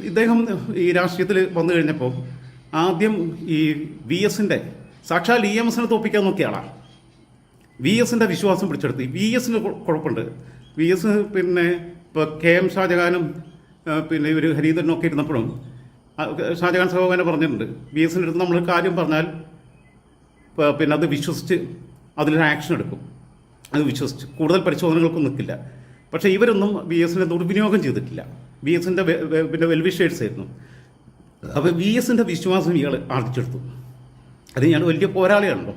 ഇദ്ദേഹം ഈ രാഷ്ട്രീയത്തിൽ വന്നു കഴിഞ്ഞപ്പോൾ ആദ്യം ഈ വി എസിൻ്റെ സാക്ഷാൽ EMSനെ തോൽപ്പിക്കാൻ നോക്കിയ ആളാണ്. വി എസിൻ്റെ വിശ്വാസം പിടിച്ചെടുത്ത്. വി എസിന് കുഴപ്പമുണ്ട്. വി എസ് പിന്നെ ഇപ്പോൾ KM ഷാജഹാനും പിന്നെ ഇവർ ഹരീന്ദ്രനൊക്കെ ഇരുന്നപ്പോഴും ഷാജഹാൻ സഹോദരനെ പറഞ്ഞിട്ടുണ്ട്, വി എസിൻ്റെ അടുത്ത് നമ്മൾ കാര്യം പറഞ്ഞാൽ പിന്നെ അത് വിശ്വസിച്ച് അതിലൊരു ആക്ഷൻ എടുക്കും. അത് വിശ്വസിച്ച് കൂടുതൽ പരിശോധനകൾക്കും നിൽക്കില്ല. പക്ഷേ ഇവരൊന്നും വി എസിനെ ദുർവിനിയോഗം ചെയ്തിട്ടില്ല. വി എസിൻ്റെ പിന്നെ വെൽവിഷേഴ്സ് ആയിരുന്നു. അപ്പോൾ വി എസിൻ്റെ വിശ്വാസം ഇയാൾ ആർജിച്ചെടുത്തു. അത് ഞാൻ വലിയ പോരാളിയാണല്ലോ.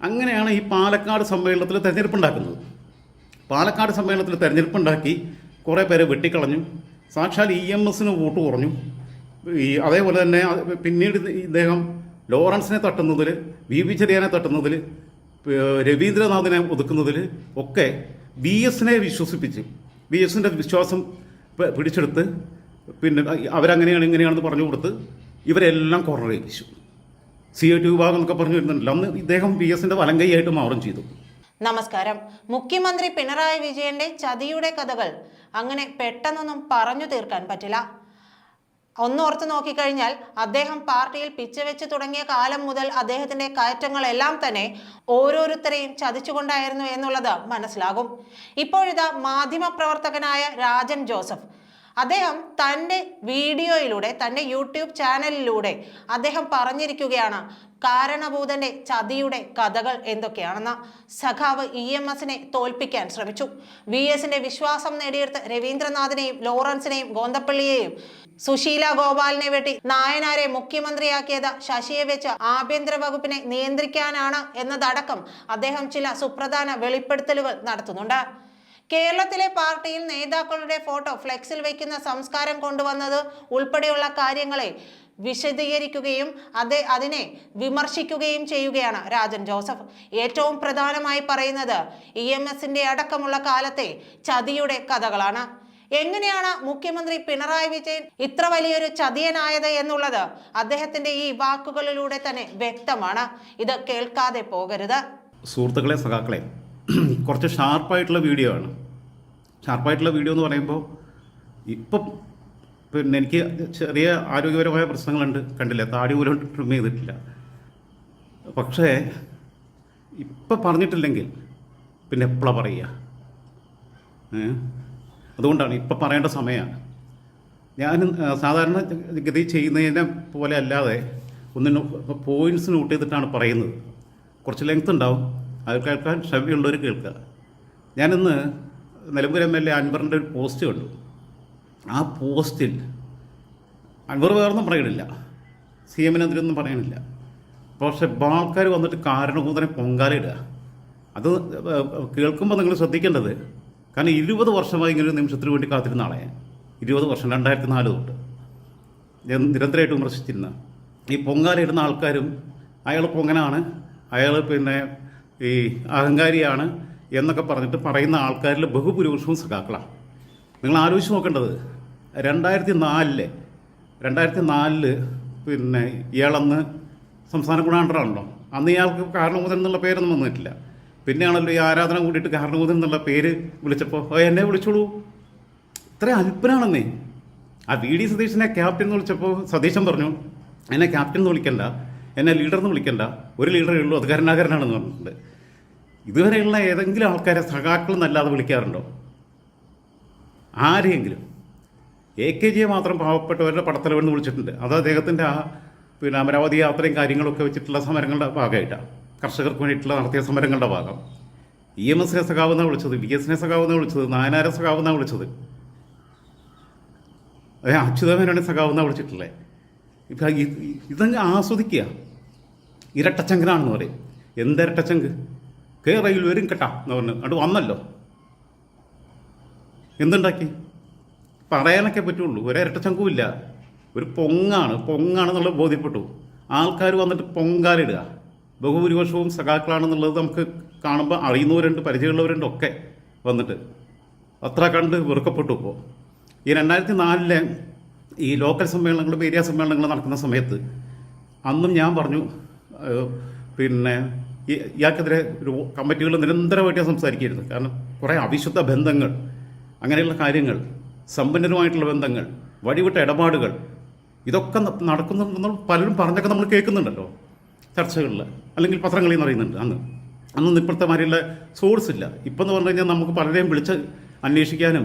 അങ്ങനെയാണ് ഈ പാലക്കാട് സമ്മേളനത്തിൽ തെരഞ്ഞെടുപ്പുണ്ടാക്കുന്നത്. പാലക്കാട് സമ്മേളനത്തിൽ തെരഞ്ഞെടുപ്പുണ്ടാക്കി കുറേ പേരെ വെട്ടിക്കളഞ്ഞു. സാക്ഷാൽ EMSന് വോട്ട് കുറഞ്ഞു. അതേപോലെ തന്നെ പിന്നീട് ഇദ്ദേഹം ലോറൻസിനെ തട്ടുന്നതിൽ, VP ചെറിയാനെ തട്ടുന്നതിൽ, രവീന്ദ്രനാഥിനെ ഒതുക്കുന്നതിൽ ഒക്കെ വി എസിനെ വിശ്വസിപ്പിച്ച് വി എസിൻ്റെ വിശ്വാസം പിടിച്ചെടുത്ത് പിന്നെ അവരങ്ങനെയാണ് ഇങ്ങനെയാണെന്ന് പറഞ്ഞു കൊടുത്ത് ഇവരെല്ലാം കോർണർ ചെയ്യിപ്പിച്ചു. CIT വിഭാഗം എന്നൊക്കെ പറഞ്ഞു വരുന്നുണ്ടല്ലോ. അന്ന് ഇദ്ദേഹം വി എസിൻ്റെ വലങ്കൈയായിട്ട് മാറും ചെയ്തു. നമസ്കാരം. മുഖ്യമന്ത്രി പിണറായി വിജയന്റെ ചതിയുടെ കഥകൾ അങ്ങനെ പെട്ടെന്നൊന്നും പറഞ്ഞു തീർക്കാൻ പറ്റില്ല. ഒന്നോർത്ത് നോക്കിക്കഴിഞ്ഞാൽ അദ്ദേഹം പാർട്ടിയിൽ പിച്ചവെച്ച് തുടങ്ങിയ കാലം മുതൽ അദ്ദേഹത്തിന്റെ കയറ്റങ്ങളെല്ലാം തന്നെ ഓരോരുത്തരെയും ചതിച്ചുകൊണ്ടായിരുന്നു എന്നുള്ളത് മനസ്സിലാകും. ഇപ്പോഴിതാ മാധ്യമപ്രവർത്തകനായ രാജൻ ജോസഫ് അദ്ദേഹം തൻ്റെ വീഡിയോയിലൂടെ, തൻ്റെ യൂട്യൂബ് ചാനലിലൂടെ അദ്ദേഹം പറഞ്ഞിരിക്കുകയാണ് കാരണഭൂതന്റെ ചതിയുടെ കഥകൾ എന്തൊക്കെയാണെന്ന്. സഖാവ് EMSനെ തോൽപ്പിക്കാൻ ശ്രമിച്ചു. വി എസിന്റെ വിശ്വാസം നേടിയെടുത്ത് രവീന്ദ്രനാഥിനെയും ലോറൻസിനെയും ഗോന്തപ്പള്ളിയെയും സുശീല ഗോപാലിനെ വെട്ടി നായനാരെ മുഖ്യമന്ത്രിയാക്കിയത് ശശിയെ വെച്ച് ആഭ്യന്തര വകുപ്പിനെ നിയന്ത്രിക്കാനാണ് എന്നതടക്കം അദ്ദേഹം ചില സുപ്രധാന വെളിപ്പെടുത്തലുകൾ നടത്തുന്നുണ്ട്. കേരളത്തിലെ പാർട്ടിയിൽ നേതാക്കളുടെ ഫോട്ടോ ഫ്ലെക്സിൽ വയ്ക്കുന്ന സംസ്കാരം കൊണ്ടുവന്നത് ഉൾപ്പെടെയുള്ള കാര്യങ്ങളെ വിശദീകരിക്കുകയും അതിനെ വിമർശിക്കുകയും ചെയ്യുകയാണ് രാജൻ ജോസഫ്. ഏറ്റവും പ്രധാനമായി പറയുന്നത് EMSന്റെ അടക്കമുള്ള കാലത്തെ ചതിയുടെ കഥകളാണ്. എങ്ങനെയാണ് മുഖ്യമന്ത്രി പിണറായി വിജയൻ ഇത്ര വലിയൊരു ചതിയനായത് എന്നുള്ളത് അദ്ദേഹത്തിന്റെ ഈ വാക്കുകളിലൂടെ തന്നെ വ്യക്തമാണ്. ഇത് കേൾക്കാതെ പോകരുത്. സുഹൃത്തുക്കളെ, സഖാക്കളെ, കുറച്ച് ഷാർപ്പായിട്ടുള്ള വീഡിയോ ആണ്. ഷാർപ്പായിട്ടുള്ള വീഡിയോ എന്ന് പറയുമ്പോൾ ഇപ്പം പിന്നെ എനിക്ക് ചെറിയ ആരോഗ്യപരമായ പ്രശ്നങ്ങളുണ്ട്, കണ്ടില്ല, താടി പോലും ട്രിം ചെയ്തിട്ടില്ല. പക്ഷേ ഇപ്പം പറഞ്ഞിട്ടില്ലെങ്കിൽ പിന്നെ എപ്പോഴാണ് പറയുക? അതുകൊണ്ടാണ് ഇപ്പം പറയേണ്ട സമയമാണ്. ഞാൻ സാധാരണ ഗതി ചെയ്യുന്നതിനെ പോലെ അല്ലാതെ ഒന്നിനും പോയിൻറ്റ്സ് നോട്ട് ചെയ്തിട്ടാണ് പറയുന്നത്. കുറച്ച് ലെങ്ത് ഉണ്ടാവും, അത് കേൾക്കാൻ ക്ഷമയുള്ളവർ കേൾക്കുക. ഞാനിന്ന് നിലമ്പൂർ MLA അൻവറിൻ്റെ ഒരു പോസ്റ്റ് കണ്ടു. ആ പോസ്റ്റിൽ അൻവർ വേറൊന്നും പറയണില്ല, CM-നെതിരൊന്നും പറയണില്ല. പക്ഷെ ആൾക്കാർ വന്നിട്ട് കാരണഭൂതനെ പൊങ്കാലയിടുക. അത് കേൾക്കുമ്പോൾ നിങ്ങൾ ശ്രദ്ധിക്കേണ്ടത്, കാരണം 20 വർഷമായി ഇങ്ങനെ ഒരു നിമിഷത്തിന് വേണ്ടി കാത്തിരുന്ന ആളെ, 20 വർഷം, 2004 തൊട്ട് ഞാൻ നിരന്തരമായിട്ട് വിമർശിച്ചിരുന്ന ഈ പൊങ്കാലയിടുന്ന ആൾക്കാരും അയാൾ പൊങ്ങനാണ്, അയാൾ പിന്നെ ഈ അഹങ്കാരിയാണ് എന്നൊക്കെ പറഞ്ഞിട്ട് പറയുന്ന ആൾക്കാരിൽ ബഹുഭൂരിപക്ഷവും സഖാക്കളാണ്. നിങ്ങൾ ആലോചിച്ച് നോക്കേണ്ടത്, 2004 പിന്നെ ഇയാളന്ന് സംസ്ഥാന ഗുണാണ്ടറാണല്ലോ. അന്ന് ഇയാൾക്ക് കാരണഭൂതൻ എന്നുള്ള പേരൊന്നും വന്നിട്ടില്ല. പിന്നെയാണല്ലോ ഈ ആരാധന കൂടിയിട്ട് കാരണഭൂതൻ എന്നുള്ള പേര് വിളിച്ചപ്പോൾ എന്നെ വിളിച്ചോളൂ. ഇത്ര അല്പനാണെന്നേ. ആ VD സതീശനെ ക്യാപ്റ്റൻ എന്ന് വിളിച്ചപ്പോൾ സതീശൻ പറഞ്ഞു, എന്നെ ക്യാപ്റ്റൻ എന്ന് വിളിക്കണ്ട, എന്നെ ലീഡർ എന്ന് വിളിക്കണ്ട, ഒരു ലീഡറേ ഉള്ളൂ, അത് കരുണാകരനാണെന്ന് പറഞ്ഞിട്ടുണ്ട്. ഇതുവരെയുള്ള ഏതെങ്കിലും ആൾക്കാരെ സഖാക്കൾ എന്നല്ലാതെ വിളിക്കാറുണ്ടോ? ആരെയെങ്കിലും? AKGയെ മാത്രം പാവപ്പെട്ടവരുടെ പടത്തലവെന്ന് വിളിച്ചിട്ടുണ്ട്. അത് അദ്ദേഹത്തിൻ്റെ ആ പിന്നെ അമരാവതി യാത്രയും കാര്യങ്ങളൊക്കെ വെച്ചിട്ടുള്ള സമരങ്ങളുടെ ഭാഗമായിട്ടാണ്, കർഷകർക്ക് വേണ്ടിയിട്ടുള്ള നടത്തിയ സമരങ്ങളുടെ ഭാഗം. EMSനെ സഖാവെന്നാണ് വിളിച്ചത്, VSനെ സഖാവെന്നാണ് വിളിച്ചത്, നായനാരെ സഖാവെന്നാണ് വിളിച്ചത്, അച്യുതമേനോനെ സഖാവെന്നാണ് വിളിച്ചിട്ടുള്ളത്. ഇപ്പം ഇതങ്ങ് ആസ്വദിക്കുക. ഇരട്ടച്ചങ്കനാണെന്ന് പറയും. എന്തിരട്ടച്ചങ്ക്? കേരളയിൽ വരും കേട്ടാ എന്ന് പറഞ്ഞു അത് വന്നല്ലോ. എന്തുണ്ടാക്കി? പറയാനൊക്കെ പറ്റുള്ളൂ. ഒരു ഇരട്ടച്ചങ്കുമില്ല, ഒരു പൊങ്ങാണെന്നുള്ളത് ബോധ്യപ്പെട്ടു. ആൾക്കാർ വന്നിട്ട് പൊങ്കാലിടുക. ബഹുഭൂരിപക്ഷവും സഖാക്കളാണെന്നുള്ളത് നമുക്ക് കാണുമ്പോൾ അറിയുന്നവരുണ്ട്, പരിചയമുള്ളവരുണ്ട്, ഒക്കെ വന്നിട്ട് അത്ര കണ്ട് വെറുക്കപ്പെട്ടു. ഇപ്പോൾ ഈ 2004 ഈ ലോക്കൽ സമ്മേളനങ്ങളും ഏരിയ സമ്മേളനങ്ങളും നടക്കുന്ന സമയത്ത് അന്നും ഞാൻ പറഞ്ഞു, പിന്നെ ഇയാൾക്കെതിരെ ഒരു കമ്മിറ്റികൾ നിരന്തരമായിട്ട് സംസാരിക്കരുത്. കാരണം കുറേ അവിശുദ്ധ ബന്ധങ്ങൾ, അങ്ങനെയുള്ള കാര്യങ്ങൾ, സമ്പന്നരുമായിട്ടുള്ള ബന്ധങ്ങൾ, വഴിവിട്ട ഇടപാടുകൾ, ഇതൊക്കെ നടക്കുന്നുണ്ടെന്ന് പലരും പറഞ്ഞൊക്കെ നമ്മൾ കേൾക്കുന്നുണ്ടല്ലോ ചർച്ചകളിൽ, അല്ലെങ്കിൽ പത്രങ്ങളിൽ നിന്ന് അറിയുന്നുണ്ട്. അന്നൊന്നും ഇപ്പോഴത്തെ മാതിരിയുള്ള സോഴ്സ് ഇല്ല. ഇപ്പം എന്ന് പറഞ്ഞു കഴിഞ്ഞാൽ നമുക്ക് പലരെയും വിളിച്ച് അന്വേഷിക്കാനും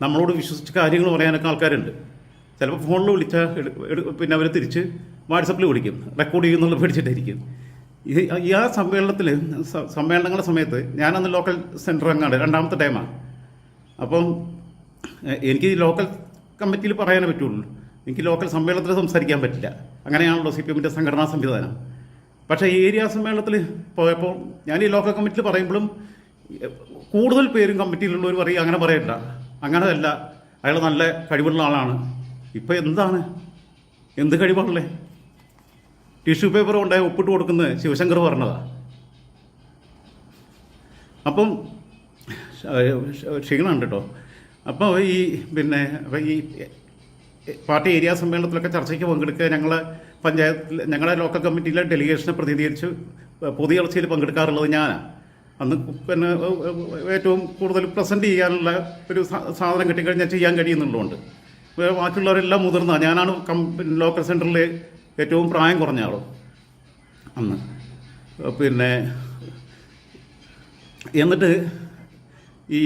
നമ്മളോട് വിശ്വസിച്ച് കാര്യങ്ങൾ പറയാനൊക്കെ ആൾക്കാരുണ്ട്. ചിലപ്പോൾ ഫോണിൽ വിളിച്ചാൽ പിന്നെ അവർ തിരിച്ച് വാട്സപ്പിൽ വിളിക്കും, റെക്കോർഡ് ചെയ്യുന്നുള്ള പേടിച്ചിട്ടായിരിക്കും. ഈ ആ സമ്മേളനങ്ങളുടെ സമയത്ത് ഞാനന്ന് ലോക്കൽ സെൻറ്റർ അംഗമാണ്, രണ്ടാമത്തെ ടൈമാണ്. അപ്പം എനിക്ക് ലോക്കൽ കമ്മിറ്റിയിൽ പറയാനേ പറ്റുള്ളൂ, എനിക്ക് ലോക്കൽ സമ്മേളനത്തിൽ സംസാരിക്കാൻ പറ്റില്ല. അങ്ങനെയാണല്ലോ CPM-ൻ്റെ സംഘടനാ സംവിധാനം. പക്ഷേ ഏരിയ സമ്മേളനത്തിൽ പോയപ്പോൾ ഞാൻ ഈ ലോക്കൽ കമ്മിറ്റിയിൽ പറയുമ്പോഴും കൂടുതൽ പേരും കമ്മിറ്റിയിലുള്ളവർ പറയും അങ്ങനെ പറയണ്ട, അങ്ങനെയല്ല, അയാൾ നല്ല കഴിവുള്ള ആളാണ്. ഇപ്പം എന്ത് കഴിവാണല്ലേ? ടിഷ്യൂ പേപ്പർ കൊണ്ടായി ഒപ്പിട്ട് കൊടുക്കുന്നത് ശിവശങ്കർ പറഞ്ഞതാണ്. അപ്പം ക്ഷീണമുണ്ട് കേട്ടോ. അപ്പോൾ ഈ പാർട്ടി ഏരിയ സമ്മേളനത്തിലൊക്കെ ചർച്ചയ്ക്ക് പങ്കെടുക്കുക, ഞങ്ങളുടെ ലോക്കൽ കമ്മിറ്റിയിലെ ഡെലിഗേഷനെ പ്രതിനിധീകരിച്ച് പൊതു ചർച്ചയിൽ പങ്കെടുക്കാറുള്ളത് ഞാനാണ്. അന്ന് പിന്നെ ഏറ്റവും കൂടുതൽ പ്രസൻറ്റ് ചെയ്യാനുള്ള ഒരു സാധനം കിട്ടിക്കഴിഞ്ഞാൽ ചെയ്യാൻ കഴിയുന്നുള്ളതുകൊണ്ട് ബാക്കിയുള്ളവരെല്ലാം മുതിർന്ന, ഞാനാണ് ലോക്കൽ സെൻറ്ററിൽ ഏറ്റവും പ്രായം കുറഞ്ഞ ആളും അന്ന്. എന്നിട്ട് ഈ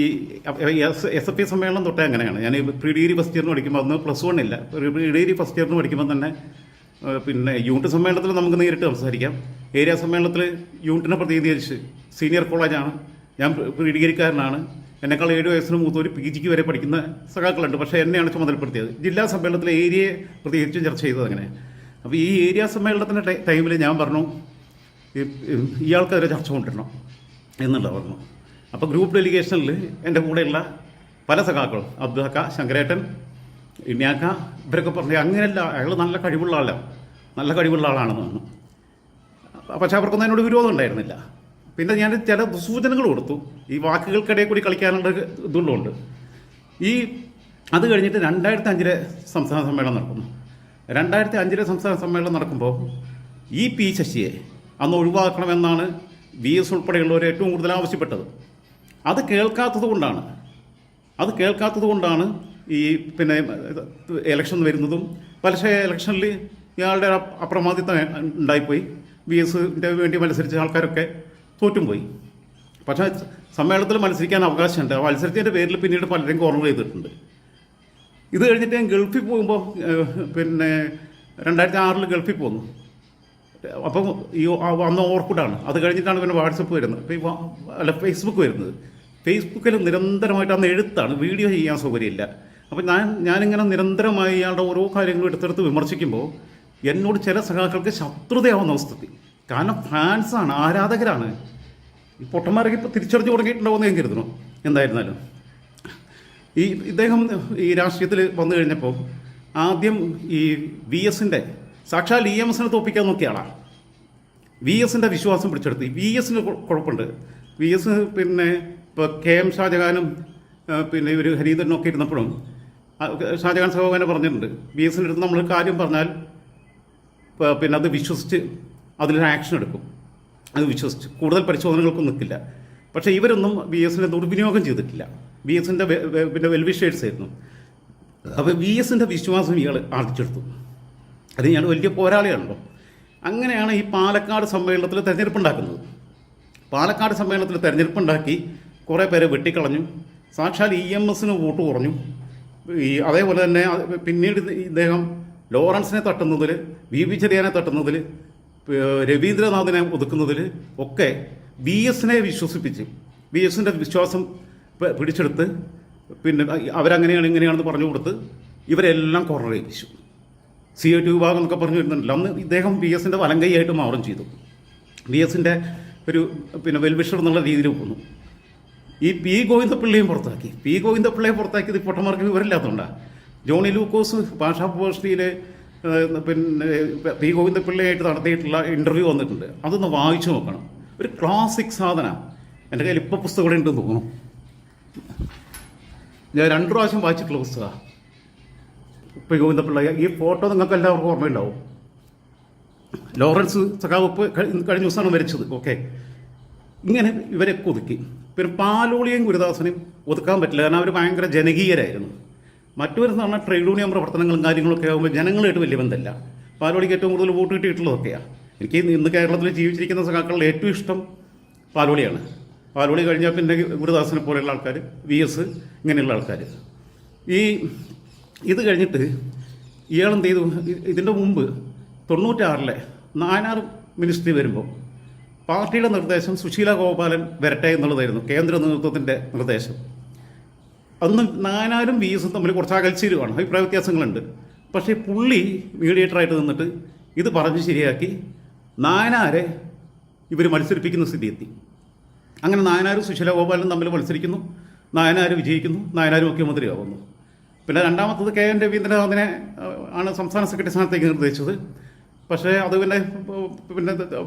SFI സമ്മേളനം തൊട്ടേ അങ്ങനെയാണ്. ഞാൻ പ്രീ ഡിഗ്രി ഫസ്റ്റ് ഇയറിന് പഠിക്കുമ്പോൾ അന്ന് +1 ഇല്ല, പ്രീ ഡിഗ്രി ഫസ്റ്റ് ഇയറിന് പഠിക്കുമ്പോൾ തന്നെ യൂണിറ്റ് സമ്മേളനത്തിൽ നമുക്ക് നേരിട്ട് സംസാരിക്കാം. ഏരിയ സമ്മേളനത്തിൽ യൂണിറ്റിനെ പ്രതിനിധീകരിച്ച് സീനിയർ കോളേജാണ്, ഞാൻ പ്രീ ഡിഗ്രിക്കാരനാണ്, എന്നെക്കാൾ 7 വയസ്സിന് മൂത്ത ഒരു PGക്ക് വരെ പഠിക്കുന്ന സഖാക്കളുണ്ട്. പക്ഷേ എന്നെയാണ് ചുമതലപ്പെടുത്തിയത്. ജില്ലാ സമ്മേളനത്തിൽ ഏരിയയെ പ്രതികരിച്ചും ചർച്ച ചെയ്തത് അങ്ങനെ. അപ്പോൾ ഈ ഏരിയ സമ്മേളനത്തിൻ്റെ ടൈമിൽ ഞാൻ പറഞ്ഞു ഇയാൾക്കെതിരെ ചർച്ച കൊണ്ടിരണം എന്നുള്ളത് പറഞ്ഞു. അപ്പോൾ ഗ്രൂപ്പ് ഡെലിഗേഷനിൽ എൻ്റെ കൂടെയുള്ള പല സഖാക്കളും, അബ്ദുഹക്ക, ശങ്കരേട്ടൻ, ഇണ്യാക്ക, ഇവരൊക്കെ പറഞ്ഞു അങ്ങനെയല്ല, അയാൾ നല്ല കഴിവുള്ള ആളാണെന്ന് പറഞ്ഞു. പക്ഷേ അവർക്കൊന്നും എന്നോട് വിരോധം ഉണ്ടായിരുന്നില്ല. പിന്നെ ഞാൻ ചില സൂചനകൾ കൊടുത്തു, ഈ വാക്കുകൾക്കിടയിൽ കൂടി കളിക്കാനുള്ള ഇതുള്ളതുകൊണ്ട്. അത് കഴിഞ്ഞിട്ട് 2005 സംസ്ഥാന സമ്മേളനം നടക്കുന്നു. 2005 സംസ്ഥാന സമ്മേളനം നടക്കുമ്പോൾ P ശശിയെ അന്ന് ഒഴിവാക്കണമെന്നാണ് VS ഉൾപ്പെടെയുള്ളവർ ഏറ്റവും കൂടുതൽ ആവശ്യപ്പെട്ടത്. അത് കേൾക്കാത്തത് കൊണ്ടാണ് ഈ ഇലക്ഷൻ വരുന്നതും. പലിശ ഇലക്ഷനിൽ ഇയാളുടെ അപ്രമാദിത്വം ഉണ്ടായിപ്പോയി. VSൻ്റെ വേണ്ടി മത്സരിച്ച ആൾക്കാരൊക്കെ തോറ്റും പോയി. പക്ഷേ സമ്മേളനത്തിൽ മത്സരിക്കാൻ അവകാശമുണ്ട്. മത്സരത്തിൻ്റെ പേരിൽ പിന്നീട് പലരും കോർണർ ചെയ്തിട്ടുണ്ട്. ഇത് കഴിഞ്ഞിട്ട് ഞാൻ ഗൾഫിൽ പോകുമ്പോൾ 2006 ഗൾഫിൽ പോന്നു. അപ്പം അന്ന് ഓർക്കുഡാണ്. അത് കഴിഞ്ഞിട്ടാണ് പിന്നെ വാട്സപ്പ് വരുന്നത്, ഫേസ്ബുക്ക് വരുന്നത്. ഫേസ്ബുക്കിൽ നിരന്തരമായിട്ട് അന്ന് എഴുത്താണ്, വീഡിയോ ചെയ്യാൻ സൗകര്യമില്ല. അപ്പം ഞാനിങ്ങനെ നിരന്തരമായി ഇയാളുടെ ഓരോ കാര്യങ്ങളും എടുത്തെടുത്ത് വിമർശിക്കുമ്പോൾ എന്നോട് ചില സഖാക്കൾക്ക് ശത്രുതയാവുന്ന അവസ്ഥയിൽ. കാരണം ഫാൻസാണ്, ആരാധകരാണ്. ഈ പൊട്ടന്മാരൊക്കെ ഇപ്പോൾ തിരിച്ചറിഞ്ഞു തുടങ്ങിയിട്ടുണ്ടാവുമെന്ന് ഞാൻ കരുതുന്നു. എന്തായിരുന്നാലും ഇദ്ദേഹം ഈ രാഷ്ട്രീയത്തിൽ വന്നു കഴിഞ്ഞപ്പോൾ ആദ്യം ഈ VSൻ്റെ സാക്ഷാൽ EMSനെ തോപ്പിക്കാൻ നോക്കിയ ആളാണ്. VSൻ്റെ വിശ്വാസം പിടിച്ചെടുത്ത്. VSന് കുഴപ്പമുണ്ട്. VS ഇപ്പോൾ KM ഷാജഹാനും ഇവർ ഹരീന്ദ്രനൊക്കെ ഇരുന്നപ്പോഴും ഷാജഹാൻ സഹോദരനെ പറഞ്ഞിട്ടുണ്ട്, VSൻ്റെ അടുത്ത് നമ്മൾ കാര്യം പറഞ്ഞാൽ അത് വിശ്വസിച്ച് അതിലൊരു ആക്ഷൻ എടുക്കും. അത് വിശ്വസിച്ച് കൂടുതൽ പരിശോധനകൾക്കൊന്നും നിൽക്കില്ല. പക്ഷേ ഇവരൊന്നും VSനെ ദുർവിനിയോഗം ചെയ്തിട്ടില്ല. VSൻ്റെ വെൽവിഷേഴ്സ് ആയിരുന്നു. അപ്പോൾ VSൻ്റെ വിശ്വാസം ഇയാൾ ആർജിച്ചെടുത്തു. അത് ഇയാൾ വലിയ പോരാളിയാണല്ലോ. അങ്ങനെയാണ് ഈ പാലക്കാട് സമ്മേളനത്തിൽ തെരഞ്ഞെടുപ്പുണ്ടാക്കുന്നത്. പാലക്കാട് സമ്മേളനത്തിൽ തെരഞ്ഞെടുപ്പുണ്ടാക്കി കുറേ പേരെ വെട്ടിക്കളഞ്ഞു. സാക്ഷാൽ EMSന് വോട്ട് കുറഞ്ഞു. അതേപോലെ തന്നെ പിന്നീട് ഇദ്ദേഹം ലോറൻസിനെ തട്ടുന്നതിൽ, VP ചെറിയാനെ തട്ടുന്നതിൽ, രവീന്ദ്രനാഥിനെ ഒതുക്കുന്നതിൽ ഒക്കെ VSനെ വിശ്വസിപ്പിച്ച് VSൻ്റെ വിശ്വാസം പിടിച്ചെടുത്ത് അവരങ്ങനെയാണ് ഇങ്ങനെയാണെന്ന് പറഞ്ഞു കൊടുത്ത് ഇവരെല്ലാം കോർണർ ചെയ്യിപ്പിച്ചു. CIT വിഭാഗം എന്നൊക്കെ പറഞ്ഞു വരുന്നുണ്ടല്ലോ. അന്ന് ഇദ്ദേഹം VSൻ്റെ വലങ്കൈയായിട്ട് മാറും ചെയ്തു. VSൻ്റെ ഒരു വെൽവിഷർ എന്നുള്ള രീതിയിൽ പോന്നു. ഈ P ഗോവിന്ദപിള്ളയും പുറത്താക്കി. ഗോവിന്ദപിള്ളയെ പുറത്താക്കിയത് പൊട്ടന്മാർക്ക് വിവരമില്ലാത്തതുകൊണ്ടാണ്. ജോണി ലൂക്കോസ് ഭാഷാ പോസ്റ്റിയിൽ P ഗോവിന്ദപിള്ളയായിട്ട് നടത്തിയിട്ടുള്ള ഇൻ്റർവ്യൂ വന്നിട്ടുണ്ട്. അതൊന്ന് വായിച്ചു നോക്കണം. ഒരു ക്ലാസിക് സാധനമാണ്. എൻ്റെ കയ്യിൽ ഇപ്പോൾ പുസ്തകം ഇവിടെ ഉണ്ടെന്ന് തോന്നുന്നു. ഞാൻ 2 പ്രാവശ്യം വായിച്ചിട്ടുള്ള പുസ്തകമാണ് P ഗോവിന്ദപിള്ള. ഈ ഫോട്ടോ നിങ്ങൾക്ക് എല്ലാവർക്കും ഓർമ്മയുണ്ടാവും. ലോറൻസ് സഖാവ് കഴിഞ്ഞ ദിവസമാണ് മരിച്ചത്. ഓക്കെ, ഇങ്ങനെ ഇവരൊക്കെ ഒതുക്കി. പിന്നെ പാലോളിയും ഗുരുദാസനെയും ഒതുക്കാൻ പറ്റില്ല. കാരണം അവർ ഭയങ്കര ജനകീയരായിരുന്നു. മറ്റൊരു പറഞ്ഞാൽ ട്രേഡ് യൂണിയൻ പ്രവർത്തനങ്ങളും കാര്യങ്ങളൊക്കെ ആകുമ്പോൾ ജനങ്ങളായിട്ട് വലിയ ബന്ധമില്ല. പാലോളിക്ക് ഏറ്റവും കൂടുതൽ വോട്ട് കിട്ടിയിട്ടുള്ളതൊക്കെയാണ്. എനിക്ക് ഇന്ന് കേരളത്തിൽ ജീവിച്ചിരിക്കുന്ന സഖാക്കളിൽ ഏറ്റവും ഇഷ്ടം പാലോളിയാണ്. പാലോളി കഴിഞ്ഞാൽ പിന്നെ ഗുരുദാസനെ പോലെയുള്ള ആൾക്കാർ, VS ഇങ്ങനെയുള്ള ആൾക്കാർ. ഇത് കഴിഞ്ഞിട്ട് ഇയാളെന്ത് ചെയ്തു? ഇതിൻ്റെ മുമ്പ് 96 നായനാർ മിനിസ്ട്രി വരുമ്പോൾ പാർട്ടിയുടെ നിർദ്ദേശം സുശീല ഗോപാലൻ വരട്ടെ എന്നുള്ളതായിരുന്നു കേന്ദ്ര നേതൃത്വത്തിൻ്റെ നിർദ്ദേശം. അന്ന് നായനാരും VS തമ്മിൽ കുറച്ച് അകൽച്ചയിലുമാണ്, അഭിപ്രായ വ്യത്യാസങ്ങളുണ്ട്. പക്ഷേ പുള്ളി മീഡിയേറ്ററായിട്ട് നിന്നിട്ട് ഇത് പറഞ്ഞ് ശരിയാക്കി നായനാരെ ഇവർ മത്സരിപ്പിക്കുന്ന സ്ഥിതി എത്തി. അങ്ങനെ നായനാരും സുശീല ഗോപാലനും തമ്മിൽ മത്സരിക്കുന്നു, നായനാർ വിജയിക്കുന്നു, നായനാർ മുഖ്യമന്ത്രിയാവുന്നു. പിന്നെ രണ്ടാമത്തത് KN രവീന്ദ്രനാഥിനെ ആണ് സംസ്ഥാന സെക്രട്ടറി സ്ഥാനത്തേക്ക് നിർദ്ദേശിച്ചത്. പക്ഷേ അത് പിന്നെ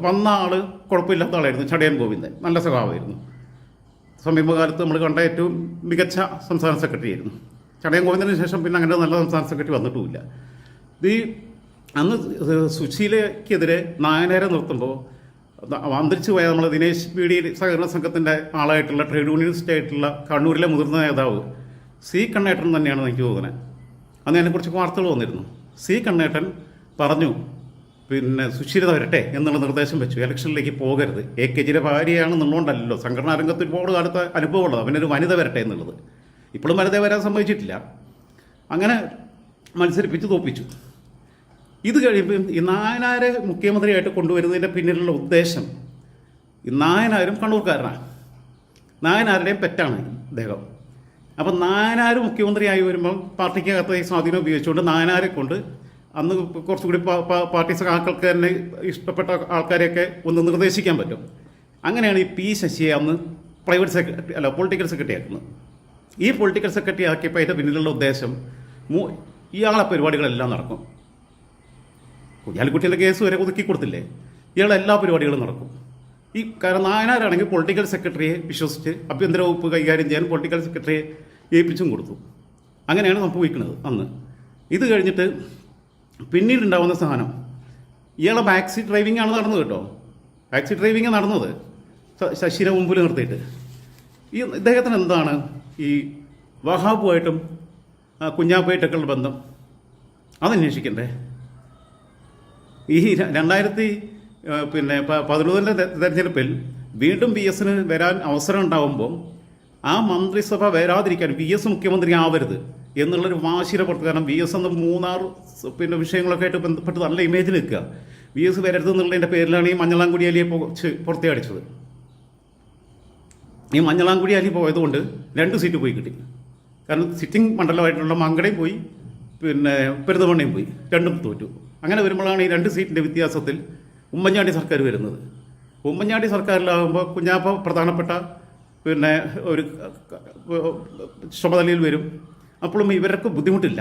വന്ന ആൾ കുഴപ്പമില്ലാത്ത ആളായിരുന്നു, ചടയൻ ഗോവിന്ദൻ. നല്ല സ്വഭാവമായിരുന്നു. സമീപകാലത്ത് നമ്മൾ കണ്ട ഏറ്റവും മികച്ച സംസ്ഥാന സെക്രട്ടറി ആയിരുന്നു. ചടയൻ ഗോവിന്ദന് ശേഷം പിന്നെ അങ്ങനെ നല്ല സംസ്ഥാന സെക്രട്ടറി വന്നിട്ടുമില്ല. അന്ന് സുശീലയ്ക്കെതിരെ നായനാരെ നിർത്തുമ്പോൾ അന്തരിച്ചു പോയ നമ്മൾ ദിനേശ് BD സഹകരണ സംഘത്തിൻ്റെ ആളായിട്ടുള്ള ട്രേഡ് യൂണിയനിസ്റ്റ് ആയിട്ടുള്ള കണ്ണൂരിലെ മുതിർന്ന നേതാവ് C. കണ്ണേട്ടൻ തന്നെയാണെന്ന് എനിക്ക് തോന്നുന്നത്. അന്ന് അതിനെക്കുറിച്ച് വാർത്തകൾ വന്നിരുന്നു. C. കണ്ണേട്ടൻ പറഞ്ഞു, പിന്നെ സുശീലത വരട്ടെ എന്നുള്ള നിർദ്ദേശം വെച്ചു, ഇലക്ഷനിലേക്ക് പോകരുത്. AKജിയുടെ ഭാര്യയാണെന്നുള്ളതുകൊണ്ടല്ലോ, സംഘടനാ രംഗത്ത് ഒരുപാട് കാലത്ത് അനുഭവമുള്ളത്, അവനൊരു വനിത വരട്ടെ എന്നുള്ളത്. ഇപ്പോഴും വനിത വരാൻ സംഭവിച്ചിട്ടില്ല. അങ്ങനെ മത്സരിപ്പിച്ച് തോപ്പിച്ചു. ഇത് കഴിയുമ്പോൾ ഈ നായനാരെ മുഖ്യമന്ത്രിയായിട്ട് കൊണ്ടുവരുന്നതിൻ്റെ പിന്നിലുള്ള ഉദ്ദേശം, ഈ നായനാരും കണ്ണൂർക്കാരനാണ്, നായനാരുടെയും പെറ്റാണ് അദ്ദേഹം. അപ്പം നായനാർ മുഖ്യമന്ത്രിയായി വരുമ്പം പാർട്ടിക്കകത്ത് ഈ സ്വാധീനം ഉപയോഗിച്ചുകൊണ്ട് നായനാരെ കൊണ്ട് അന്ന് കുറച്ചുകൂടി പാർട്ടി സഖാക്കൾക്ക് തന്നെ ഇഷ്ടപ്പെട്ട ആൾക്കാരെയൊക്കെ ഒന്ന് നിർദ്ദേശിക്കാൻ പറ്റും. അങ്ങനെയാണ് ഈ P. ശശിയെ അന്ന് പ്രൈവറ്റ് സെക്രട്ടറി പൊളിറ്റിക്കൽ സെക്രട്ടറി ആക്കുന്നത്. ഈ പൊളിറ്റിക്കൽ സെക്രട്ടറി ആക്കിയപ്പോൾ അതിൻ്റെ പിന്നിലുള്ള ഉദ്ദേശം ഇയാളെ പരിപാടികളെല്ലാം നടക്കും. കുഞ്ഞാലിക്കുട്ടിയുടെ കേസ് വരെ ഒതുക്കി കൊടുത്തില്ലേ, ഇയാളെ എല്ലാ പരിപാടികളും നടക്കും. കാരണം നായനാരാണെങ്കിൽ പൊളിറ്റിക്കൽ സെക്രട്ടറിയെ വിശ്വസിച്ച് ആഭ്യന്തര വകുപ്പ് കൈകാര്യം ചെയ്യാൻ പൊളിറ്റിക്കൽ സെക്രട്ടറിയെ ഏൽപ്പിച്ചും കൊടുത്തു. അങ്ങനെയാണ് സംഭവിക്കുന്നത് അന്ന്. ഇത് കഴിഞ്ഞിട്ട് പിന്നീടുണ്ടാവുന്ന സാധനം, ഇയാളെ ബാക്ക് സീറ്റ് ഡ്രൈവിംഗ് ആണ് നടന്നത് കേട്ടോ. ബാക്ക് സീറ്റ് ഡ്രൈവിംഗ് നടന്നത് ശശിനെ മുമ്പിൽ നിർത്തിയിട്ട്. ഇദ്ദേഹത്തിന് എന്താണ് ഈ വഹാബുമായിട്ടും കുഞ്ഞാപ്പയായിട്ടൊക്കെയുള്ള ബന്ധം, അതന്വേഷിക്കണ്ടേ? ഈ 2011 തെരഞ്ഞെടുപ്പിൽ വീണ്ടും VSന് വരാൻ അവസരം ഉണ്ടാകുമ്പോൾ ആ മന്ത്രിസഭ വരാതിരിക്കാൻ, VS മുഖ്യമന്ത്രി ആവരുത് എന്നുള്ളൊരു വാശിയുടെ പുറത്ത്, കാരണം VS എന്ന മൂന്നാർ വിഷയങ്ങളൊക്കെ ആയിട്ട് ബന്ധപ്പെട്ട് നല്ല ഇമേജ് നിൽക്കുക. VS വരരുത് എന്നുള്ളതിൻ്റെ പേരിലാണ് ഈ മഞ്ഞളാംകുടി അലിയെ പുറത്തേ അടിച്ചത്. ഈ മഞ്ഞളാംകുടി അലി പോയതുകൊണ്ട് 2 സീറ്റ് പോയി കിട്ടി. കാരണം സിറ്റിംഗ് മണ്ഡലമായിട്ടുള്ള മങ്കടയും പോയി, പിന്നെ പെരുന്തമണ്ണയും പോയി, രണ്ടും തോറ്റു. അങ്ങനെ വരുമ്പോഴാണ് ഈ 2 സീറ്റിൻ്റെ വ്യത്യാസത്തിൽ ഉമ്മൻചാണ്ടി സർക്കാർ വരുന്നത്. ഉമ്മൻചാണ്ടി സർക്കാരിലാകുമ്പോൾ കുഞ്ഞാപ്പ പ്രധാനപ്പെട്ട പിന്നെ ഒരു ചുമതലയിൽ വരും. അപ്പോഴും ഇവർക്ക് ബുദ്ധിമുട്ടില്ല.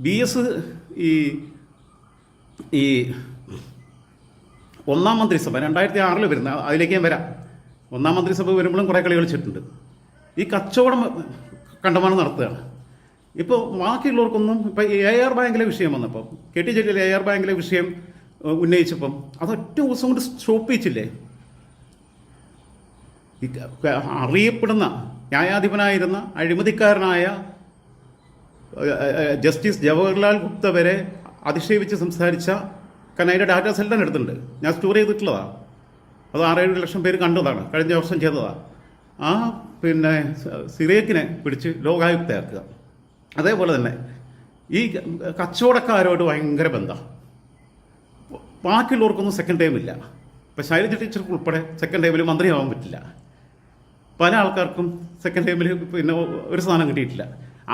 VS ഈ ഒന്നാം മന്ത്രിസഭ 2006 വരുന്ന, അതിലേക്ക് ഞാൻ വരാം. ഒന്നാം മന്ത്രിസഭ വരുമ്പോഴും കുറേ കളി കളിച്ചിട്ടുണ്ട്. ഈ കച്ചവടം കണ്ടമാനം നടത്തുകയാണ്. ഇപ്പോൾ ബാക്കിയുള്ളവർക്കൊന്നും, ഇപ്പോൾ AR ബാങ്കിലെ വിഷയം വന്നപ്പോൾ, KT ജലീൽ AR ബാങ്കിലെ വിഷയം ഉന്നയിച്ചപ്പം അതൊറ്റ ദിവസം കൊണ്ട് സ്റ്റോപ്പ് ചെയ്യിച്ചില്ലേ? അറിയപ്പെടുന്ന ന്യായാധിപനായിരുന്ന അഴിമതിക്കാരനായ ജസ്റ്റിസ് ജവഹർലാൽ ഗുപ്ത വരെ അധിക്ഷേപിച്ച് സംസാരിച്ച, കാരണം അതിൻ്റെ ഡാറ്റാസ് എല്ലാം എടുത്തിട്ടുണ്ട്, ഞാൻ സ്റ്റോർ ചെയ്തിട്ടുള്ളതാണ്. അത് 6-7 ലക്ഷം പേര് കണ്ടതാണ്, കഴിഞ്ഞ വർഷം ചെയ്തതാണ്. ആ സിറിയക്കിനെ പിടിച്ച് ലോകായുക്തയാക്കുക. അതേപോലെ തന്നെ ഈ കച്ചവടക്കാരോട് ഭയങ്കര ബന്ധം. ബാക്കിയുള്ളവർക്കൊന്നും സെക്കൻഡ് ടൈമില്ല. ഇപ്പം ശൈലജ ടീച്ചർക്ക് ഉൾപ്പെടെ സെക്കൻഡ് ടൈമിൽ മന്ത്രിയാവാൻ പറ്റില്ല. പല ആൾക്കാർക്കും സെക്കൻഡ് ടൈമിൽ ഒരു സ്ഥാനം കിട്ടിയിട്ടില്ല.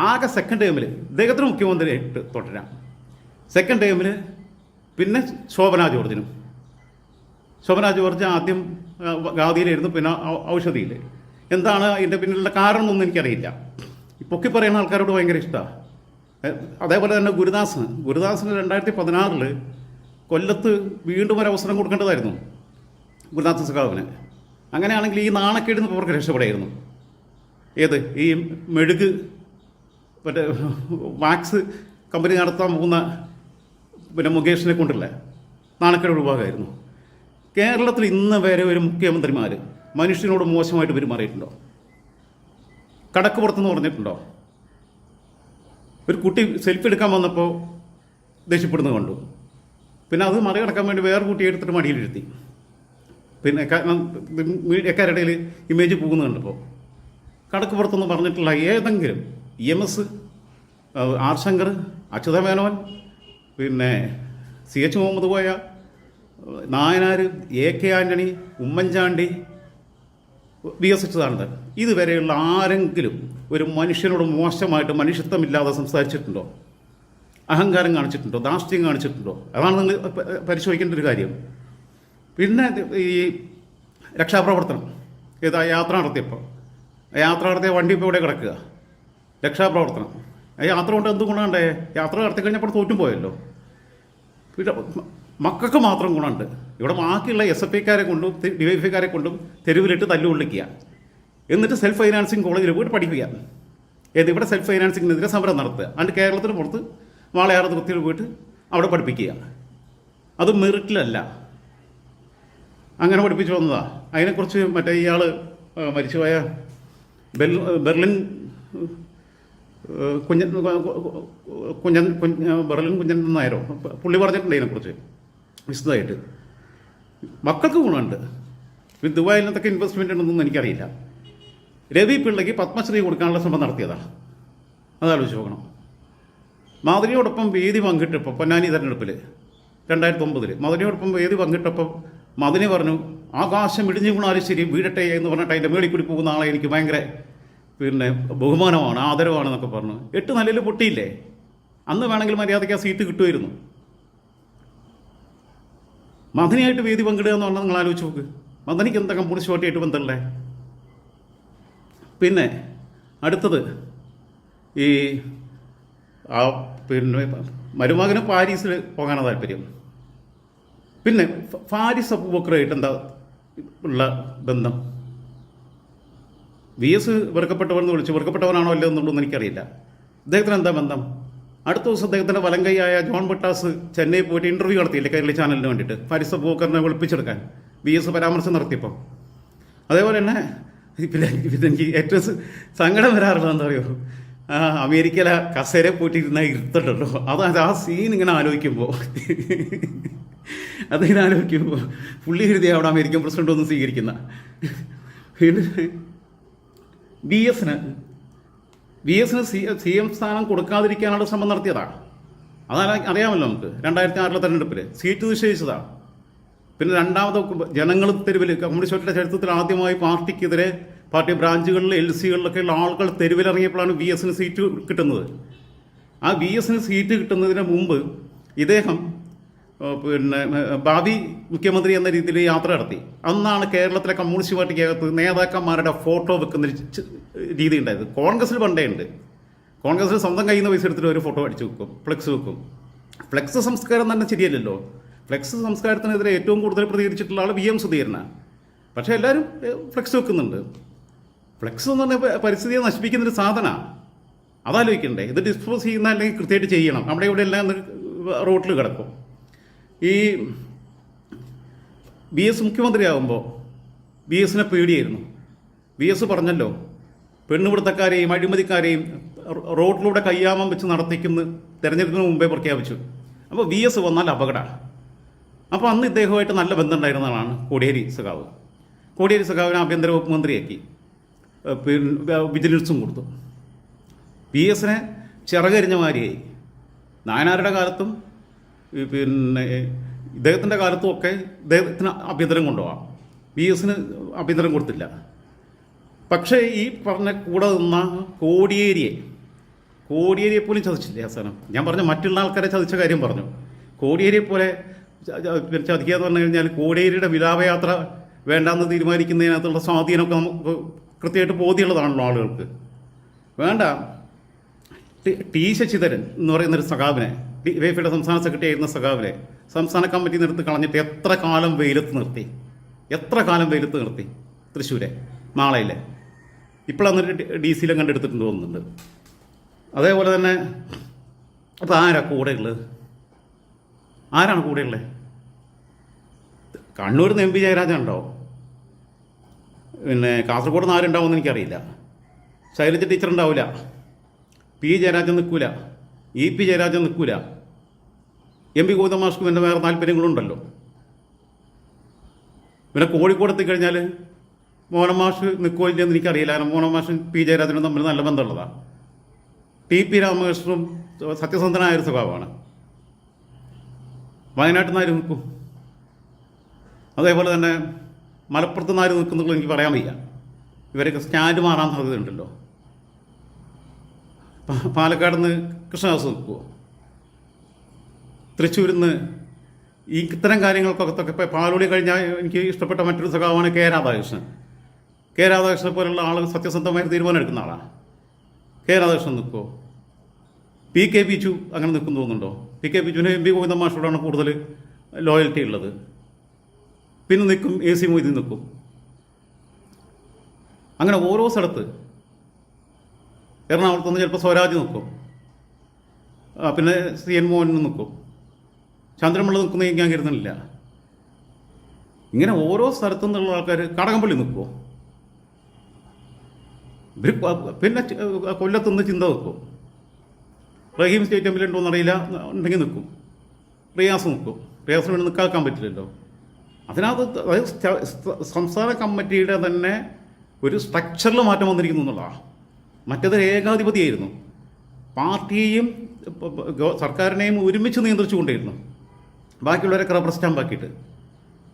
ആകെ സെക്കൻഡ് ടൈമിൽ ഇദ്ദേഹത്തിന് മുഖ്യമന്ത്രിയായിട്ട് തുടരാം. സെക്കൻഡ് ടൈമിൽ പിന്നെ ശോഭന ജോർജിനും. ശോഭന ജോർജ് ആദ്യം ഗാദിയിലായിരുന്നു, പിന്നെ ഔഷധിയിൽ. എന്താണ് അതിൻ്റെ പിന്നിലുള്ള കാരണം എന്നൊന്നും എനിക്കറിയില്ല. ഈ പൊക്കി പറയുന്ന ആൾക്കാരോട് ഭയങ്കര ഇഷ്ടമാണ്. അതേപോലെ തന്നെ ഗുരുദാസന് 2016 കൊല്ലത്ത് വീണ്ടും ഒരു അവസരം കൊടുക്കേണ്ടതായിരുന്നു ഗുരുദാസൻ സഖാവിന്. അങ്ങനെയാണെങ്കിൽ ഈ നാണക്കേടിൽ നിന്ന് അവർക്ക് രക്ഷപ്പെടായിരുന്നു. ഏത് ഈ മെഴുക് മറ്റേ വാക്സ് കമ്പനി നടത്താൻ പോകുന്ന മുകേഷിനെ കൊണ്ടുള്ള നാണക്കേട് ഒഴിവാകായിരുന്നു. കേരളത്തിൽ ഇന്ന് വരെ ഒരു മുഖ്യമന്ത്രിമാർ മനുഷ്യനോട് മോശമായിട്ട് പെരുമാറിയിട്ടുണ്ടോ? കടക്ക് പുറത്തെന്ന് പറഞ്ഞിട്ടുണ്ടോ? ഒരു കുട്ടി സെൽഫി എടുക്കാൻ വന്നപ്പോൾ ദേഷ്യപ്പെടുന്നത് കണ്ടു. പിന്നെ അത് മറികടക്കാൻ വേണ്ടി വേറെ കുട്ടിയെ എടുത്തിട്ട് മടിയിലിരുത്തി. പിന്നെ മീഡിയക്കാരുടെ ഇടയിൽ ഇമേജ് പോകുന്നത് കണ്ടപ്പോൾ കടക്ക് പുറത്തൊന്നും പറഞ്ഞിട്ടുള്ള ഏതെങ്കിലും EMS, ആർ ശങ്കർ, അച്യുത മേനോൻ, പിന്നെ CH Muhammad Koya, Nayanar, AK Antony, Oommen Chandy, VS Achuthanandan ഇതുവരെയുള്ള ആരെങ്കിലും ഒരു മനുഷ്യനോട് മോശമായിട്ട് മനുഷ്യത്വമില്ലാതെ സംസാരിച്ചിട്ടുണ്ടോ? അഹങ്കാരം കാണിച്ചിട്ടുണ്ടോ? ധാർഷ്ട്യം കാണിച്ചിട്ടുണ്ടോ? അതാണ് നിങ്ങൾ പരിശോധിക്കേണ്ട ഒരു കാര്യം. പിന്നെ ഈ രക്ഷാപ്രവർത്തനം യാത്ര നടത്തിയപ്പോൾ യാത്ര നടത്തിയ വണ്ടി ഇപ്പോൾ ഇവിടെ കിടക്കുക. രക്ഷാപ്രവർത്തനം യാത്ര കൊണ്ട് എന്ത് ഗുണമുണ്ടേ? യാത്ര നടത്തി കഴിഞ്ഞപ്പോൾ തോറ്റും പോയല്ലോ. പിന്നെ മക്കൾക്ക് മാത്രം ഗുണമുണ്ട്. ഇവിടെ ബാക്കിയുള്ള SFIക്കാരെ കൊണ്ടും DYFIക്കാരെ കൊണ്ടും തെരുവിലിട്ട് തല്ലുകൊള്ളിക്കുക. എന്നിട്ട് സെൽഫ് ഫൈനാൻസിങ് കോളേജിൽ പോയിട്ട് പഠിപ്പിക്കുക. ഇവിടെ സെൽഫ് ഫൈനാൻസിങ്ങിനെതിരെ സമരം നടത്തുക. അതുകൊണ്ട് കേരളത്തിന് പുറത്ത് വാളയാർ തൃപ്തിയിൽ പോയിട്ട് അവിടെ പഠിപ്പിക്കുക. അത് മെറിറ്റിലല്ല, അങ്ങനെ പഠിപ്പിച്ചു വന്നതാണ്. അതിനെക്കുറിച്ച് മറ്റേ ഇയാൾ മരിച്ചുപോയ ബെർലിൻ കുഞ്ഞൻ നായരോ പുള്ളി പറഞ്ഞിട്ടുണ്ട് ഇതിനെക്കുറിച്ച് വിശദമായിട്ട്. മക്കൾക്ക് ഗുണമുണ്ട്. ദുബായിൽ എന്തൊക്കെ ഇൻവെസ്റ്റ്മെൻ്റ് ഉണ്ടെന്നൊന്നും എനിക്കറിയില്ല. രവി പിള്ളയ്ക്ക് പത്മശ്രീ കൊടുക്കാനുള്ള ശ്രമം നടത്തിയതാണ്. അതാലോചിച്ച് നോക്കണം. മദനിയോടൊപ്പം വേദി പങ്കിട്ടപ്പോൾ പൊന്നാനി തെരഞ്ഞെടുപ്പിൽ 2009 മദനിയോടൊപ്പം വേദി പങ്കിട്ടപ്പോൾ മദനി പറഞ്ഞു, ആകാശം ഇടിഞ്ഞു വീണാലും ശരി വീഴട്ടെ എന്ന് പറഞ്ഞിട്ട് അതിൻ്റെ മേളിൽ കൂടി പോകുന്ന ആളെ എനിക്ക് ഭയങ്കര പിന്നെ ബഹുമാനമാണ്, ആദരവാണെന്നൊക്കെ പറഞ്ഞു. 8 നിലയിൽ പൊട്ടിയില്ലേ? അന്ന് വേണമെങ്കിൽ മര്യാദയ്ക്ക് ആ സീറ്റ് കിട്ടുമായിരുന്നു. മദനിയായിട്ട് വേദി പങ്കിടുക എന്ന് പറഞ്ഞാൽ നിങ്ങൾ ആലോചിച്ച് നോക്ക്. മദനിക്ക് എന്താ കമ്മ്യൂണിസ്റ്റ് പാർട്ടിയായിട്ട് ബന്ധമുള്ളേ? പിന്നെ അടുത്തത് ഈ പിന്നെ മരുമകന് പാരീസിൽ പോകാനാണ് താല്പര്യം. പിന്നെ ഫാരിസ് അബൂബക്കറുമായിട്ട് എന്താ ഉള്ള ബന്ധം? VS വെറുക്കപ്പെട്ടവരെന്ന് വിളിച്ചു. വെറുക്കപ്പെട്ടവനാണോ അല്ലോ എന്നുള്ളതൊന്നും എനിക്കറിയില്ല. അദ്ദേഹത്തിന് എന്താ ബന്ധം? അടുത്ത ദിവസം അദ്ദേഹത്തിൻ്റെ വലങ്കൈയായ ജോൺ ബട്ടാസ് ചെന്നൈ പോയിട്ട് ഇൻ്റർവ്യൂ നടത്തിയില്ലേ കൈരളി ചാനലിന് വേണ്ടിയിട്ട്, ഫാരിസ് അബൂബക്കറിനെ വിളിപ്പിച്ചെടുക്കാൻ VS പരാമർശം നടത്തിയപ്പോൾ. അതേപോലെ തന്നെ പിന്നെ എനിക്ക് ഏറ്റവും സങ്കടം വരാറുള്ളത് എന്താ പറയുമോ, അമേരിക്കയിലെ കസേര പോയിട്ട് ഇരുന്നാൽ ഇരുത്തണ്ടല്ലോ, അതായത് ആ സീൻ ഇങ്ങനെ ആലോചിക്കുമ്പോൾ പുള്ളി എഴുതിയ അവിടെ അമേരിക്കൻ പ്രസിഡന്റ് ഒന്നും സ്വീകരിക്കുന്ന. പിന്നെ VSന് CM സ്ഥാനം കൊടുക്കാതിരിക്കാനുള്ള ശ്രമം നടത്തിയതാണ്. അറിയാമല്ലോ നമുക്ക്. 2006 തെരഞ്ഞെടുപ്പിൽ സീറ്റ് നിശ്ചയിച്ചതാണ്. പിന്നെ രണ്ടാമത് ജനങ്ങൾ തെരുവിൽ കമ്മ്യൂണിസ്റ്റ് പാർട്ടിയുടെ ചരിത്രത്തിൽ ആദ്യമായി പാർട്ടിക്കെതിരെ പാർട്ടി ബ്രാഞ്ചുകളിൽ LC-കളിലൊക്കെയുള്ള ആളുകൾ തെരുവിലിറങ്ങിയപ്പോഴാണ് VSന് സീറ്റ് കിട്ടുന്നത്. ആ VSന് സീറ്റ് കിട്ടുന്നതിന് മുമ്പ് ഇദ്ദേഹം പിന്നെ ഭാവി മുഖ്യമന്ത്രി എന്ന രീതിയിൽ യാത്ര നടത്തി. അന്നാണ് കേരളത്തിലെ കമ്മ്യൂണിസ്റ്റ് പാർട്ടിക്കകത്ത് നേതാക്കന്മാരുടെ ഫോട്ടോ വെക്കുന്ന രീതി ഉണ്ടായത്. കോൺഗ്രസിൽ പണ്ടേ ഉണ്ട്. കോൺഗ്രസിൽ സ്വന്തം കയ്യിൽ നിന്ന് പൈസ എടുത്തിട്ട് ഒരു ഫോട്ടോ അടിച്ചു വെക്കും, ഫ്ലെക്സ് വെക്കും. ഫ്ലെക്സ് സംസ്കാരം തന്നെ ശരിയല്ലല്ലോ. ഫ്ലെക്സ് സംസ്കാരത്തിനെതിരെ ഏറ്റവും കൂടുതൽ പ്രതികരിച്ചിട്ടുള്ള ആൾ VM സുധീരനാണ്. പക്ഷേ എല്ലാവരും ഫ്ലെക്സ് വെക്കുന്നുണ്ട്. ഫ്ലെക്സ് എന്ന് പറഞ്ഞാൽ പരിസ്ഥിതിയെ നശിപ്പിക്കുന്നൊരു സാധനമാണ്. അതാലോചിക്കണ്ടേ? ഇത് ഡിസ്പോസ് ചെയ്യുന്ന അല്ലെങ്കിൽ കൃത്യമായിട്ട് ചെയ്യണം. അവിടെ ഇവിടെ എല്ലാം റോട്ടിൽ കിടക്കും. ഈ VS മുഖ്യമന്ത്രിയാകുമ്പോൾ VSനെ പേടിയായിരുന്നു. VS പറഞ്ഞല്ലോ, പെണ്ണുപിടുത്തക്കാരെയും അഴിമതിക്കാരെയും റോഡിലൂടെ കയ്യാമം വെച്ച് നടത്തിക്കുന്ന തെരഞ്ഞെടുപ്പിന് മുമ്പേ പ്രഖ്യാപിച്ചു. അപ്പോൾ VS വന്നാൽ അപകടമാണ്. അപ്പോൾ അന്ന് ഇദ്ദേഹവുമായിട്ട് നല്ല ബന്ധമുണ്ടായിരുന്നതാണ് കോടിയേരി സഖാവ്. കോടിയേരി സഖാവിനെ ആഭ്യന്തര വകുപ്പ് മന്ത്രിയാക്കി, പിന്നെ വിജിലൻസും കൊടുത്തു. VSനെ ചിറകരിഞ്ഞ മാതിരിയായി. നായനാരുടെ കാലത്തും പിന്നെ ഇദ്ദേഹത്തിൻ്റെ കാലത്തും ഒക്കെ ഇദ്ദേഹത്തിന് ആഭ്യന്തരം കൊണ്ടുപോകാം. VSന് ആഭ്യന്തരം കൊടുത്തില്ല. പക്ഷേ ഈ പറഞ്ഞ കൂടെ നിന്ന കോടിയേരിയെ പോലും ചതിച്ചില്ലേ അവസാനം? ഞാൻ പറഞ്ഞ മറ്റുള്ള ആൾക്കാരെ ചതിച്ച കാര്യം പറഞ്ഞു. കോടിയേരിയെ പോലെ ചതിക്കുക എന്ന് പറഞ്ഞു കഴിഞ്ഞാൽ കോടിയേരിയുടെ വിലാപയാത്ര വേണ്ടാന്ന് തീരുമാനിക്കുന്നതിനകത്തുള്ള സ്വാധീനമൊക്കെ നമുക്ക് കൃത്യമായിട്ട് ബോധ്യമുള്ളതാണല്ലോ ആളുകൾക്ക്. വേണ്ട. T ശശിധരൻ എന്ന് പറയുന്നൊരു സഖാവിനെ, DYFIയുടെ സംസ്ഥാന സെക്രട്ടറി ആയിരുന്ന സഖാവിനെ സംസ്ഥാന കമ്മിറ്റി നിർത്തി കളഞ്ഞിട്ട് എത്ര കാലം വെയിലത്ത് നിർത്തി തൃശ്ശൂരെ മാളയിലെ. ഇപ്പോഴന്നൊരു DC-യിലും കണ്ടെടുത്തിട്ടുണ്ട് തോന്നുന്നുണ്ട്. അതേപോലെ തന്നെ അപ്പോൾ ആരാണ് കൂടെയുള്ളത്? കണ്ണൂരിൽ നിന്ന് MP ജയരാജൻ ഉണ്ടാവും. പിന്നെ കാസർഗോഡ് നിന്ന് ആരുണ്ടാവുമെന്ന് എനിക്കറിയില്ല. ശൈലജ ടീച്ചർ ഉണ്ടാവില്ല. P ജയരാജൻ നിൽക്കില്ല. EP ജയരാജൻ നിൽക്കൂല. MP ഗോവിന്ദ മാഷ്ക്കും എൻ്റെ വേറെ താല്പര്യങ്ങളുണ്ടല്ലോ. പിന്നെ കോഴിക്കോട് എത്തിക്കഴിഞ്ഞാൽ മോഹൻ മാഷ് നിൽക്കുമോ ഇല്ലെന്ന് എനിക്കറിയില്ല. കാരണം മോഹൻ മാഷും P ജയരാജനും തമ്മിൽ നല്ല ബന്ധമുള്ളതാണ്. TP രാമകൃഷ്ണനും സത്യസന്ധനായൊരു സ്വഭാവമാണ്. വയനാട്ടിൽ നിന്ന് ആര് നിൽക്കും? അതേപോലെ തന്നെ മലപ്പുറത്ത് നിന്ന് ആര് നിൽക്കുന്നുള്ളത് എനിക്ക് പറയാൻ വയ്യ. ഇവരൊക്കെ സ്റ്റാൻഡ് മാറാൻ സാധ്യതയുണ്ടല്ലോ. പാലക്കാട് നിന്ന് കൃഷ്ണദാസ് നിൽക്കുമോ? തൃശ്ശൂരിൽ നിന്ന് ഇത്തരം കാര്യങ്ങൾക്കൊക്കെ ഇപ്പോൾ പാലോളി കഴിഞ്ഞാൽ എനിക്ക് ഇഷ്ടപ്പെട്ട മറ്റൊരു സഖാവാണ് കെ രാധാകൃഷ്ണൻ. കെ രാധാകൃഷ്ണനെ പോലുള്ള ആൾ സത്യസന്ധമായി തീരുമാനം എടുക്കുന്ന ആളാണ്. കെ രാധാകൃഷ്ണൻ നിൽക്കുമോ? PK ബിജു അങ്ങനെ നിൽക്കുന്നു തോന്നുന്നുണ്ടോ? PK ബിജുവിന് MP ഗോവിന്ദ മാഷോടാണ് കൂടുതൽ ലോയൽറ്റി ഉള്ളത്. പിന്നെ നിൽക്കും AC മൊയ്തീൻ നിൽക്കും. അങ്ങനെ ഓരോ സ്ഥലത്ത് എറണാകുളത്തുനിന്ന് ചിലപ്പോൾ സ്വരാജ് നിൽക്കും. പിന്നെ CN മോഹൻ നിൽക്കും. ചന്ദ്രമുള്ള നിൽക്കുന്ന ഞാൻ കരുതുന്നില്ല. ഇങ്ങനെ ഓരോ സ്ഥലത്തു നിന്നുള്ള ആൾക്കാർ കടകംപള്ളി നിൽക്കുമോ? പിന്നെ കൊല്ലത്തുനിന്ന് ചിന്ത നിൽക്കും. റഹീം സ്റ്റേറ്റ് എമ്മിലുണ്ടോ എന്നറിയില്ല, ഉണ്ടെങ്കിൽ നിൽക്കും. റിയാസ് നിൽക്കും. റിയാസിന് വേണ്ടി നിൽക്കാൻ പറ്റില്ലല്ലോ. അതിനകത്ത് സംസ്ഥാന കമ്മിറ്റിയുടെ തന്നെ ഒരു സ്ട്രക്ചറിൽ മാറ്റം വന്നിരിക്കുന്നു എന്നുള്ളതാണ്. മറ്റേത് ഏകാധിപതിയായിരുന്നു. പാർട്ടിയെയും സർക്കാരിനെയും ഒരുമിച്ച് നിയന്ത്രിച്ചുകൊണ്ടിരുന്നു. ബാക്കിയുള്ളവരൊക്കെ റബ്ബർ സ്റ്റാമ്പാക്കിയിട്ട്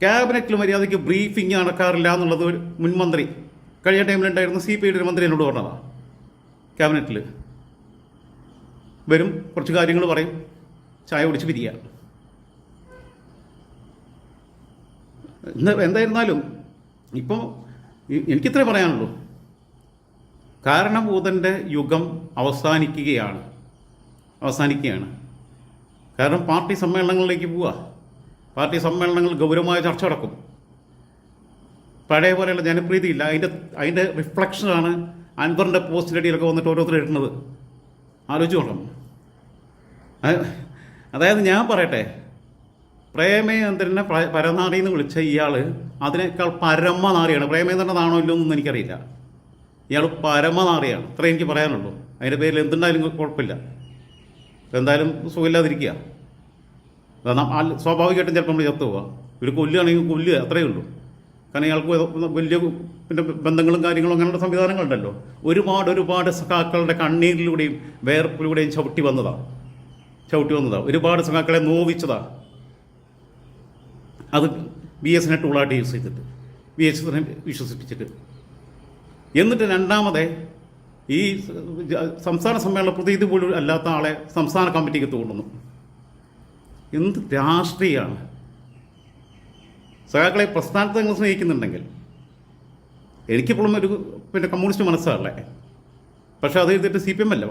ക്യാബിനറ്റിൽ മര്യാദയ്ക്ക് ബ്രീഫിംഗ് നടക്കാറില്ല എന്നുള്ളത് ഒരു മുൻമന്ത്രി കഴിഞ്ഞ ടൈമിലുണ്ടായിരുന്ന CPI ഒരു മന്ത്രി എന്നോട് പറഞ്ഞതാണ്. ക്യാബിനറ്റിൽ വരും, കുറച്ച് കാര്യങ്ങൾ പറയും, ചായ കുടിച്ച് പിരിയുക. എന്തായിരുന്നാലും ഇപ്പോൾ എനിക്കിത്രേ പറയാനുള്ളൂ. കാരണഭൂതൻ്റെ യുഗം അവസാനിക്കുകയാണ്. കാരണം പാർട്ടി സമ്മേളനങ്ങളിലേക്ക് പോവുക. പാർട്ടി സമ്മേളനങ്ങൾ ഗൗരവമായ ചർച്ച നടക്കും. പഴയ പോലെയുള്ള ജനപ്രീതിയില്ല. അതിൻ്റെ റിഫ്ലക്ഷനാണ് അൻവറിൻ്റെ പോസ്റ്റിലടിയിലൊക്കെ വന്നിട്ട് ഓരോരുത്തർ ഇടുന്നത്. ആലോചിച്ച് നോക്കണം. അതായത് ഞാൻ പറയട്ടെ, പ്രേമേന്ദ്രനെ പരനാറി എന്ന് വിളിച്ച ഇയാൾ അതിനേക്കാൾ പരമനാറിയാണ്. പ്രേമേന്ദ്രനാണോ ഇല്ലോ എന്നൊന്നും എനിക്കറിയില്ല. ഇയാൾ പരമനാറിയാണ്. അത്രേ എനിക്ക് പറയാനുള്ളൂ. അതിൻ്റെ പേരിൽ എന്തുണ്ടായാലും കുഴപ്പമില്ല. എന്തായാലും സുഖമില്ലാതിരിക്കുക. സ്വാഭാവികമായിട്ടും ചിലപ്പോൾ നമ്മൾ ചത്തു പോവുക. ഒരു കൊല്ലുകയാണെങ്കിൽ കൊല്ലുക, അത്രയേ ഉള്ളൂ. കാരണം ഇയാൾക്ക് വലിയ പിന്നെ ബന്ധങ്ങളും കാര്യങ്ങളും അങ്ങനെയുള്ള സംവിധാനങ്ങളുണ്ടല്ലോ. ഒരുപാട് സഖാക്കളുടെ കണ്ണീരിലൂടെയും വേർപ്പിലൂടെയും ചവിട്ടി വന്നതാണ്. ഒരുപാട് സഖാക്കളെ നോവിച്ചതാണ്. അത് BS ടൂളായിട്ട് യൂസ് ചെയ്തിട്ട്, BS വിശ്വസിപ്പിച്ചിട്ട്. എന്നിട്ട് രണ്ടാമതെ ഈ സംസ്ഥാന സമ്മേളന പ്രതിനിധി പോലും അല്ലാത്ത ആളെ സംസ്ഥാന കമ്മിറ്റിക്ക് തോന്നുന്നു. എന്ത് രാഷ്ട്രീയമാണ്! സഖാക്കളെ പ്രസ്ഥാനത്തെ നിങ്ങൾ സ്നേഹിക്കുന്നുണ്ടെങ്കിൽ, എനിക്കിപ്പോഴും ഒരു പിന്നെ കമ്മ്യൂണിസ്റ്റ് മനസ്സാണല്ലേ. പക്ഷേ അത് ചെയ്തിട്ട് CPM അല്ല.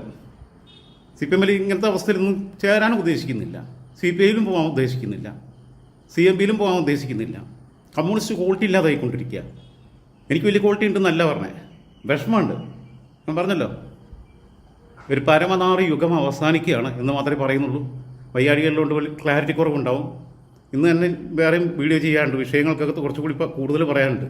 CPMൽ ഇങ്ങനത്തെ അവസ്ഥയിലൊന്നും ചേരാനും ഉദ്ദേശിക്കുന്നില്ല. CPIയിലും പോകാൻ ഉദ്ദേശിക്കുന്നില്ല. CMPയിലും പോകാൻ ഉദ്ദേശിക്കുന്നില്ല. കമ്മ്യൂണിസ്റ്റ് ക്വാളിറ്റി ഇല്ലാതായിക്കൊണ്ടിരിക്കുക. എനിക്ക് വലിയ ക്വാളിറ്റി ഉണ്ടെന്നല്ല പറഞ്ഞത്, വിഷമമുണ്ട്. ഞാൻ പറഞ്ഞല്ലോ, ഒരു പരമനാറി യുഗം അവസാനിക്കുകയാണ് എന്ന് മാത്രമേ പറയുന്നുള്ളൂ. വയ്യാഴികളിലുകൊണ്ട് വലിയ ക്ലാരിറ്റി കുറവുണ്ടാവും. ഇന്ന് തന്നെ വേറെയും വീഡിയോ ചെയ്യാനുണ്ട്. വിഷയങ്ങൾക്കൊക്കെ കുറച്ചുകൂടി കൂടുതൽ പറയാനുണ്ട്.